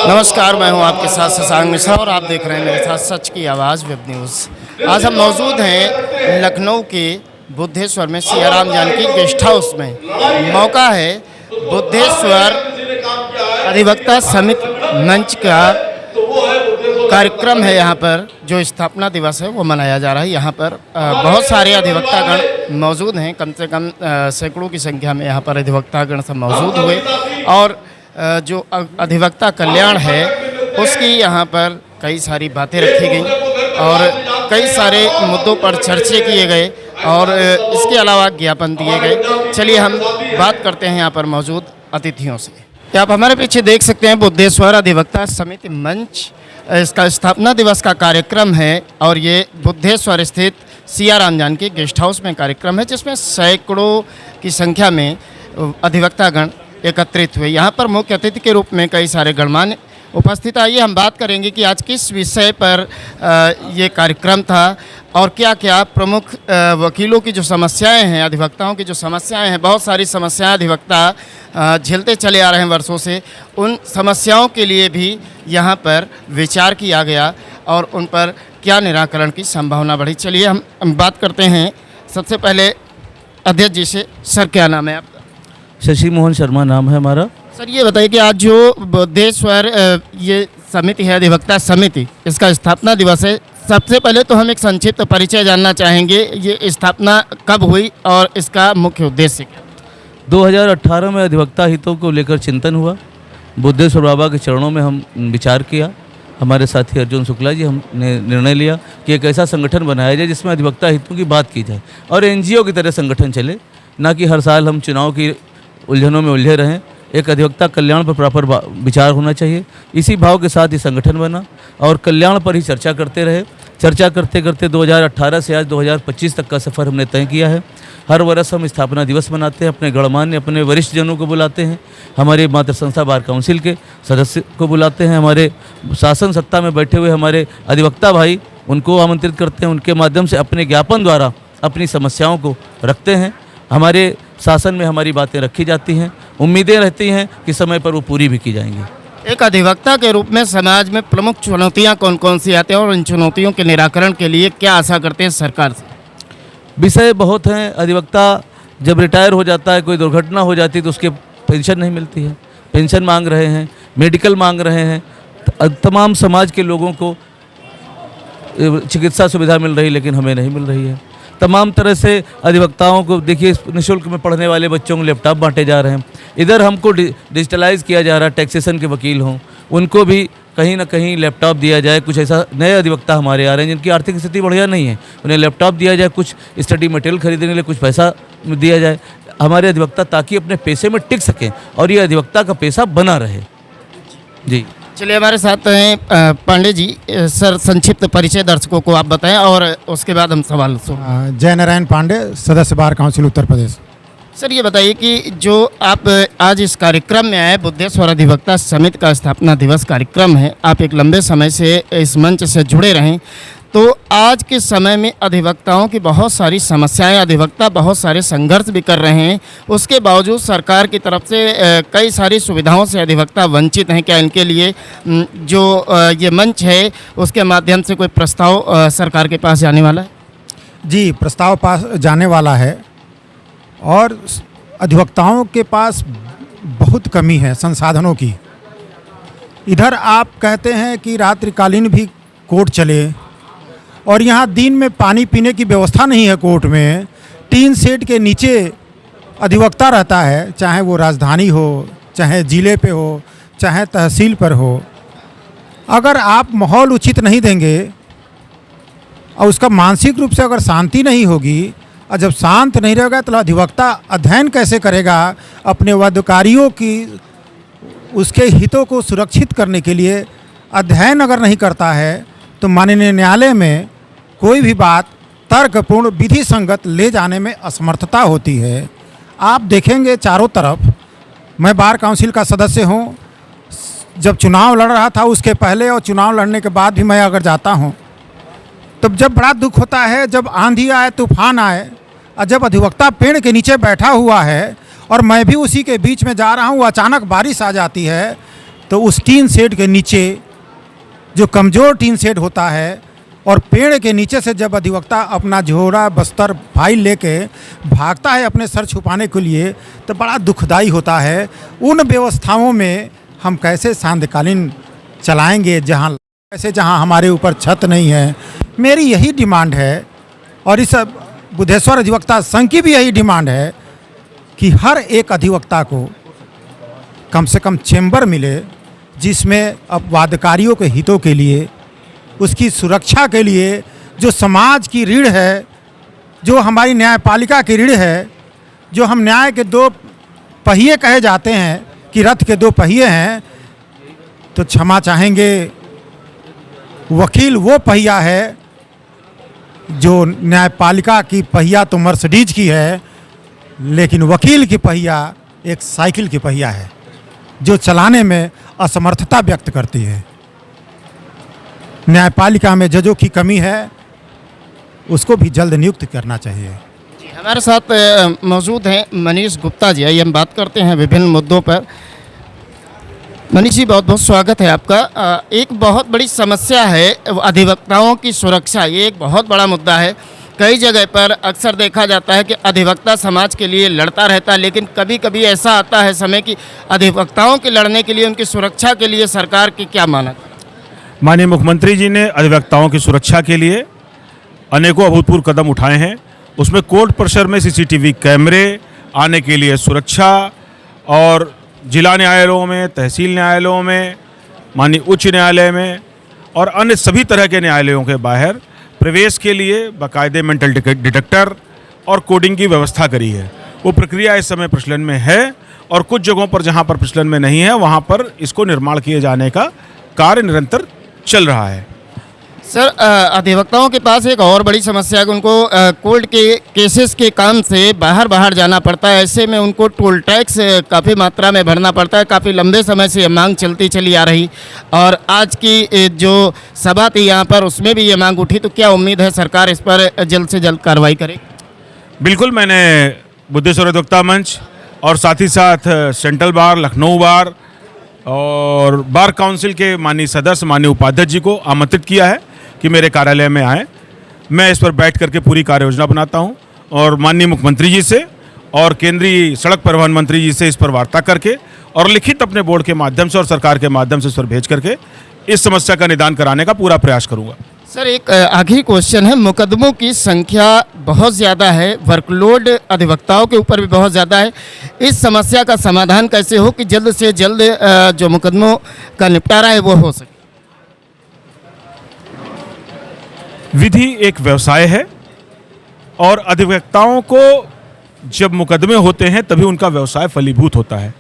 नमस्कार, मैं हूं आपके साथ शशांक मिश्रा और आप देख रहे हैं मेरे साथ सच की आवाज़ वेब न्यूज़। आज हम मौजूद हैं लखनऊ के बुद्धेश्वर में सियाराम जानकी गेस्ट हाउस में। मौका है बुद्धेश्वर अधिवक्ता समिति मंच का कार्यक्रम है। यहाँ पर जो स्थापना दिवस है वो मनाया जा रहा है। यहाँ पर बहुत सारे अधिवक्तागण मौजूद हैं। कम से कम सैकड़ों की संख्या में यहाँ पर अधिवक्तागण सब मौजूद हुए और जो अधिवक्ता कल्याण है उसकी यहाँ पर कई सारी बातें रखी गई और कई सारे मुद्दों पर चर्चे किए गए और इसके अलावा ज्ञापन दिए गए। चलिए हम बात करते हैं यहाँ पर मौजूद अतिथियों से। आप हमारे पीछे देख सकते हैं बुद्धेश्वर अधिवक्ता समिति मंच, इसका स्थापना दिवस का कार्यक्रम है और ये बुद्धेश्वर स्थित सियाराम जानकी गेस्ट हाउस में कार्यक्रम है, जिसमें सैकड़ों की संख्या में अधिवक्तागण एकत्रित हुए। यहाँ पर मुख्य अतिथि के रूप में कई सारे गणमान्य उपस्थित। आइए हम बात करेंगे कि आज किस विषय पर ये कार्यक्रम था और क्या क्या प्रमुख वकीलों की जो समस्याएं हैं, अधिवक्ताओं की जो समस्याएं हैं, बहुत सारी समस्याएं अधिवक्ता झेलते चले आ रहे हैं वर्षों से। उन समस्याओं के लिए भी यहाँ पर विचार किया गया और उन पर क्या निराकरण की संभावना बढ़ी। चलिए हम बात करते हैं सबसे पहले अध्यक्ष जी से। सर, क्या नाम है आपका? शशि मोहन शर्मा नाम है हमारा। सर, ये बताइए कि आज जो बुद्धेश्वर ये समिति है, अधिवक्ता समिति, इसका स्थापना दिवस है। सबसे पहले तो हम एक संक्षिप्त परिचय जानना चाहेंगे। ये स्थापना कब हुई और इसका मुख्य उद्देश्य क्या? 2018 में अधिवक्ता हितों को लेकर चिंतन हुआ। बुद्धेश्वर बाबा के चरणों में हम विचार किया। हमारे साथी अर्जुन शुक्ला जी, हमने निर्णय लिया कि एक ऐसा संगठन बनाया जाए जिसमें अधिवक्ता हितों की बात की जाए और एनजीओ की तरह संगठन चले, ना कि हर साल हम चुनाव की उलझनों में उलझे रहें। एक अधिवक्ता कल्याण पर प्रॉपर विचार होना चाहिए। इसी भाव के साथ ये संगठन बना और कल्याण पर ही चर्चा करते रहे। चर्चा करते करते 2018 से आज 2025 तक का सफ़र हमने तय किया है। हर वर्ष हम स्थापना दिवस मनाते हैं, अपने गणमान्य, अपने वरिष्ठ जनों को बुलाते हैं, हमारे मातृ संस्था बार काउंसिल के सदस्य को बुलाते हैं, हमारे शासन सत्ता में बैठे हुए हमारे अधिवक्ता भाई, उनको आमंत्रित करते हैं। उनके माध्यम से अपने ज्ञापन द्वारा अपनी समस्याओं को रखते हैं। हमारे शासन में हमारी बातें रखी जाती हैं। उम्मीदें रहती हैं कि समय पर वो पूरी भी की जाएंगी। एक अधिवक्ता के रूप में समाज में प्रमुख चुनौतियां कौन कौन सी आती हैं और इन चुनौतियों के निराकरण के लिए क्या आशा करते हैं सरकार से? विषय बहुत हैं। अधिवक्ता जब रिटायर हो जाता है, कोई दुर्घटना हो जाती है तो उसके पेंशन नहीं मिलती है। पेंशन मांग रहे हैं, मेडिकल मांग रहे हैं। तमाम समाज के लोगों को चिकित्सा सुविधा मिल रही, लेकिन हमें नहीं मिल रही है। तमाम तरह से अधिवक्ताओं को देखिए, निःशुल्क में पढ़ने वाले बच्चों को लैपटॉप बांटे जा रहे हैं। इधर हमको डिजिटलाइज किया जा रहा है, टैक्सेशन के वकील हों उनको भी कहीं ना कहीं लैपटॉप दिया जाए। कुछ ऐसा नए अधिवक्ता हमारे आ रहे हैं जिनकी आर्थिक स्थिति बढ़िया नहीं है, उन्हें लैपटॉप दिया जाए। कुछ स्टडी मटेरियल खरीदने के लिए कुछ पैसा दिया जाए हमारे अधिवक्ता, ताकि अपने पैसे में टिक सकें और ये अधिवक्ता का पैसा बना रहे। जी, चलिए हमारे साथ हैं पांडे जी। सर, संक्षिप्त परिचय दर्शकों को आप बताएं और उसके बाद हम सवाल सुन। जय नारायण पांडे, सदस्य bar council Uttar Pradesh. Sir, ये बताइए कि जो आप आज इस कार्यक्रम में आए, बुद्धेश्वर अधिवक्ता समिति का स्थापना दिवस कार्यक्रम है, आप एक लंबे समय से इस मंच से जुड़े रहें, तो आज के समय में अधिवक्ताओं की बहुत सारी समस्याएं, अधिवक्ता बहुत सारे संघर्ष भी कर रहे हैं, उसके बावजूद सरकार की तरफ से कई सारी सुविधाओं से अधिवक्ता वंचित हैं। क्या इनके लिए जो ये मंच है उसके माध्यम से कोई प्रस्ताव सरकार के पास जाने वाला है? जी, प्रस्ताव पास जाने वाला है और अधिवक्ताओं के पास बहुत कमी है संसाधनों की। इधर आप कहते हैं कि रात्रिकालीन भी कोर्ट चले और यहाँ दिन में पानी पीने की व्यवस्था नहीं है। कोर्ट में टीन शेड के नीचे अधिवक्ता रहता है, चाहे वो राजधानी हो, चाहे ज़िले पे हो, चाहे तहसील पर हो। अगर आप माहौल उचित नहीं देंगे और उसका मानसिक रूप से अगर शांति नहीं होगी और जब शांत नहीं रहेगा तो अधिवक्ता अध्ययन कैसे करेगा अपने वादकारियों की, उसके हितों को सुरक्षित करने के लिए अध्ययन अगर नहीं करता है तो माननीय न्यायालय में कोई भी बात तर्कपूर्ण विधि संगत ले जाने में असमर्थता होती है। आप देखेंगे चारों तरफ, मैं बार काउंसिल का सदस्य हूँ। जब चुनाव लड़ रहा था उसके पहले और चुनाव लड़ने के बाद भी मैं अगर जाता हूँ तब जब बड़ा दुख होता है, जब आंधी आए, तूफान आए और जब अधिवक्ता पेड़ के नीचे बैठा हुआ है और मैं भी उसी के बीच में जा रहा हूँ, अचानक बारिश आ जाती है तो उस टीन शेड के नीचे जो कमज़ोर टीन शेड होता है और पेड़ के नीचे से जब अधिवक्ता अपना झोरा बस्तर फाइल लेके भागता है अपने सर छुपाने के लिए, तो बड़ा दुखदाई होता है। उन व्यवस्थाओं में हम कैसे सांध्यकालीन चलाएंगे जहाँ हमारे ऊपर छत नहीं है। मेरी यही डिमांड है और इस बुद्धेश्वर अधिवक्ता संघ की भी यही डिमांड है कि हर एक अधिवक्ता को कम से कम चेंबर मिले, जिसमें अपवादकारियों के हितों के लिए, उसकी सुरक्षा के लिए, जो समाज की रीढ़ है, जो हमारी न्यायपालिका की रीढ़ है, जो हम न्याय के दो पहिए कहे जाते हैं कि रथ के दो पहिए हैं, तो क्षमा चाहेंगे, वकील वो पहिया है जो न्यायपालिका की पहिया तो मर्सिडीज की है, लेकिन वकील की पहिया एक साइकिल की पहिया है जो चलाने में असमर्थता व्यक्त करती है। न्यायपालिका में जजों की कमी है, उसको भी जल्द नियुक्त करना चाहिए। हमारे साथ मौजूद हैं मनीष गुप्ता जी। आइए हम बात करते हैं विभिन्न मुद्दों पर। मनीष जी, बहुत बहुत स्वागत है आपका। एक बहुत बड़ी समस्या है अधिवक्ताओं की सुरक्षा। ये एक बहुत बड़ा मुद्दा है। कई जगह पर अक्सर देखा जाता है कि अधिवक्ता समाज के लिए लड़ता रहता है, लेकिन कभी कभी ऐसा आता है समय कि अधिवक्ताओं के लड़ने के लिए, उनकी सुरक्षा के लिए सरकार की क्या मानक? माननीय मुख्यमंत्री जी ने अधिवक्ताओं की सुरक्षा के लिए अनेकों अभूतपूर्व कदम उठाए हैं। उसमें कोर्ट परिसर में सीसीटीवी कैमरे आने के लिए सुरक्षा, और जिला न्यायालयों में, तहसील न्यायालयों में, माननीय उच्च न्यायालय में और अन्य सभी तरह के न्यायालयों के बाहर प्रवेश के लिए बाकायदे मेंटल डिटेक्टर और कोडिंग की व्यवस्था करी है। वो प्रक्रिया इस समय प्रचलन में है और कुछ जगहों पर जहाँ पर प्रचलन में नहीं है वहाँ पर इसको निर्माण किए जाने का कार्य निरंतर चल रहा है। सर, अधिवक्ताओं के पास एक और बड़ी समस्या है कि उनको कोर्ट के केसेस के काम से बाहर जाना पड़ता है। ऐसे में उनको टोल टैक्स काफ़ी मात्रा में भरना पड़ता है। काफ़ी लंबे समय से ये मांग चलती चली आ रही, और आज की जो सभा थी यहाँ पर, उसमें भी ये मांग उठी। तो क्या उम्मीद है सरकार इस पर जल्द से जल्द कार्रवाई करे? बिल्कुल, मैंने बुद्धेश्वर अधिवक्ता मंच और साथ ही साथ सेंट्रल बार, लखनऊ बार और बार काउंसिल के माननीय सदस्य, माननीय उपाध्यक्ष जी को आमंत्रित किया है कि मेरे कार्यालय में आएँ। मैं इस पर बैठ करके पूरी कार्य योजना बनाता हूं और माननीय मुख्यमंत्री जी से और केंद्रीय सड़क परिवहन मंत्री जी से इस पर वार्ता करके और लिखित अपने बोर्ड के माध्यम से और सरकार के माध्यम से इस पर भेज करके इस समस्या का निदान कराने का पूरा प्रयास करूंगा। सर, एक आखिरी क्वेश्चन है। मुकदमों की संख्या बहुत ज़्यादा है, वर्कलोड अधिवक्ताओं के ऊपर भी बहुत ज़्यादा है। इस समस्या का समाधान कैसे हो कि जल्द से जल्द जो मुकदमों का निपटारा है वो हो सके? विधि एक व्यवसाय है और अधिवक्ताओं को जब मुकदमे होते हैं तभी उनका व्यवसाय फलीभूत होता है।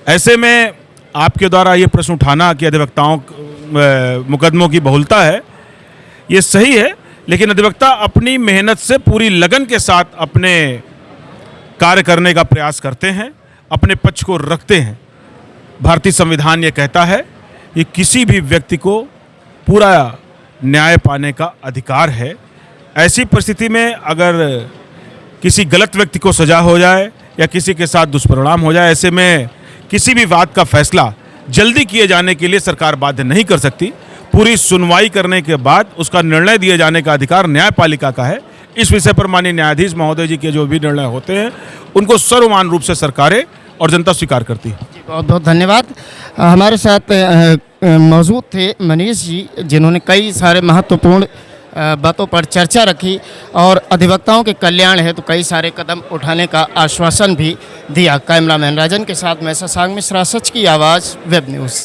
ऐसे में आपके द्वारा ये प्रश्न उठाना कि अधिवक्ताओं मुकदमों की बहुलता है, ये सही है, लेकिन अधिवक्ता अपनी मेहनत से पूरी लगन के साथ अपने कार्य करने का प्रयास करते हैं, अपने पक्ष को रखते हैं। भारतीय संविधान ये कहता है कि किसी भी व्यक्ति को पूरा न्याय पाने का अधिकार है। ऐसी परिस्थिति में अगर किसी गलत व्यक्ति को सजा हो जाए या किसी के साथ दुष्परिणाम हो जाए, ऐसे में किसी भी बात का फैसला जल्दी किए जाने के लिए सरकार बाध्य नहीं कर सकती। पूरी सुनवाई करने के बाद उसका निर्णय दिए जाने का अधिकार न्यायपालिका का है। इस विषय पर माननीय न्यायाधीश महोदय जी के जो भी निर्णय होते हैं उनको सर्वमान्य रूप से सरकारें और जनता स्वीकार करती है। बहुत बहुत धन्यवाद। हमारे साथ मौजूद थे मनीष जी, जिन्होंने कई सारे महत्वपूर्ण बातों पर चर्चा रखी और अधिवक्ताओं के कल्याण है तो कई सारे कदम उठाने का आश्वासन भी दिया। कैमरामैन राजन के साथ मैं शशांक मिश्रा, सच की आवाज़, वेब न्यूज़।